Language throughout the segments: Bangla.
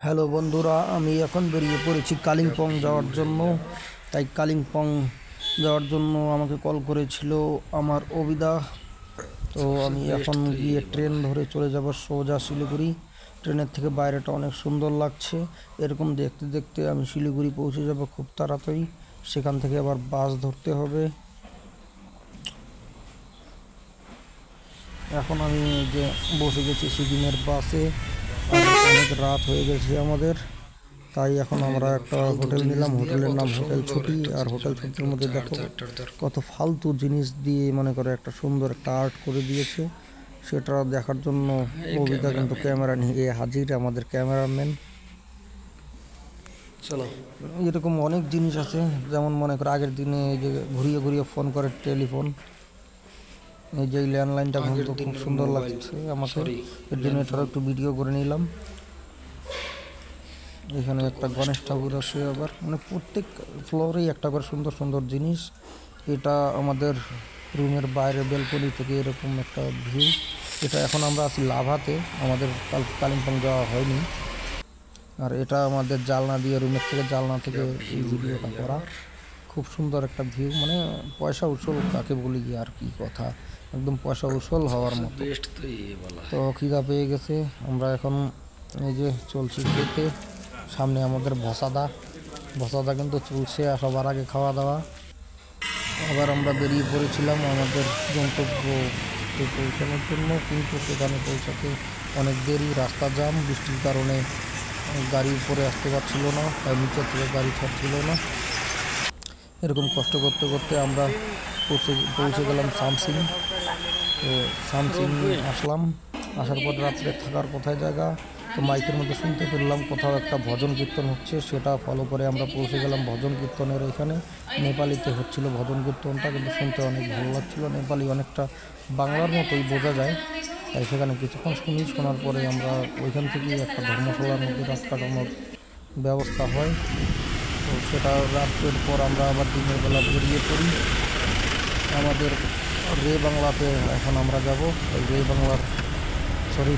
হ্যালো বন্ধুরা, আমি এখন বেরিয়ে পড়েছি কালিম্পং যাওয়ার জন্য। তাই কালিম্পং যাওয়ার জন্য আমাকে কল করেছিল আমার অবিদা। তো আমি এখন গিয়ে ট্রেন ধরে চলে যাব সোজা শিলিগুড়ি। ট্রেনের থেকে বাইরেটা অনেক সুন্দর লাগছে। এরকম দেখতে দেখতে আমি শিলিগুড়ি পৌঁছে যাব খুব তাড়াতাড়ি। সেখান থেকে আবার বাস ধরতে হবে। এখন আমি যে বসে গেছি সিকিমের বাসে, আর অনেক রাত হয়ে গেছে আমাদের। তাই এখন আমরা একটা হোটেল নিলাম। হোটেলের নাম হোটেল ছুটি। আর হোটেল ছুটির মধ্যে দেখো কত ফালতু জিনিস দিয়ে মনে করে একটা সুন্দর একটা আর্ট করে দিয়েছে। সেটা দেখার জন্য কবিতা কিন্তু ক্যামেরা নিয়ে হাজির, আমাদের ক্যামেরাম্যান। চলো, এরকম অনেক জিনিস আছে। যেমন মনে করো আগের দিনে এই যে ঘুরিয়ে ঘুরিয়ে ফোন করে টেলিফোন, এই যে ল্যান্ডলাইনটা কিন্তু খুব সুন্দর লাগছে আমাকে। এর জন্য এটারও একটু ভিডিও করে নিলাম। এখানে একটা গণেশ ঠাকুর আছে। আবার মানে প্রত্যেক ফ্লোরেই একটা করে সুন্দর সুন্দর জিনিস। এটা আমাদের রুমের বাইরে ব্যালকনি থেকে এরকম একটা ভিউ। এটা এখন আমরা আছি লাভাতে, আমাদের কালিম্পং যাওয়া হয়নি। আর এটা আমাদের জানলা দিয়ে, রুমের থেকে জানলা থেকে এই ভিডিওটা করা। খুব সুন্দর একটা ভিউ, মানে পয়সা উসুল কাকে বলি আর কি কথা, একদম পয়সা উসুল হওয়ার মতো। তো খিদা পেয়ে গেছে, আমরা এখন এই যে চলছি খেতে। সামনে আমাদের ভসাদা কিন্তু চলছে সবার আগে খাওয়া দাওয়া। আবার আমরা বেরিয়ে পড়েছিলাম আমাদের গন্তব্যে পৌঁছানোর জন্য, কিন্তু সেখানে পৌঁছাতে অনেক দেরি। রাস্তা জ্যাম, বৃষ্টির কারণে গাড়ি উপরে আসতে পারছিল না, তাই নিচের থেকে গাড়ি ছাড়ছিল না। এরকম কষ্ট করতে করতে আমরা পৌঁছে গেলাম সামসিং। তো সামসিং আসলাম। আসার পর রাত্রে থাকার কোথায় জায়গা, তো মাইকের মধ্যে শুনতে পেলাম কোথাও একটা ভজন কীর্তন হচ্ছে। সেটা ফলো করে আমরা পৌঁছে গেলাম ভজন কীর্তনের এখানে। নেপালিতে হচ্ছিল ভজন কীর্তনটা, কিন্তু শুনতে অনেক ভালো লাগছিলো। নেপালি অনেকটা বাংলার মতোই বোঝা যায়। তাই সেখানে কিছুক্ষণ শোনার পরে আমরা ওইখান থেকেই একটা ধর্মশালার মধ্যে রাত কাটানোর ব্যবস্থা হয়। তো সেটা রাত্রের পর আমরা আবার দিনের বেলা বেরিয়ে পড়ি আমাদের রে বাংলাতে। এখন আমরা যাব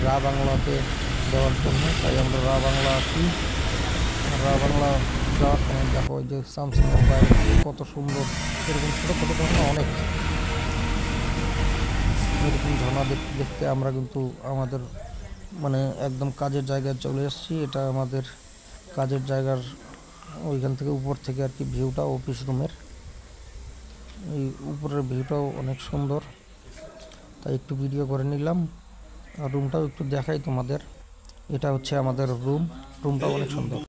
রা বাংলাতে যাওয়ার জন্য। তাই আমরা রা বাংলা আসি। রা বাংলা যাওয়ার সময় দেখো ওই যে সামসিং মোবাইল কত সুন্দর। এরকম ছোটো ছোটো ঝর্ণা অনেক। এরকম ঝর্ণা দেখতে দেখতে আমরা কিন্তু আমাদের মানে একদম কাজের জায়গায় চলে এসেছি। এটা আমাদের কাজের জায়গার ওইখান থেকে উপর থেকে আর কি ভিউটা, অফিস রুমের এই উপরের ভিউটাও অনেক সুন্দর। তাই একটু ভিডিও করে নিলাম। আর রুমটাও একটু দেখাই তোমাদের। এটা হচ্ছে আমাদের রুমটাও অনেক সুন্দর।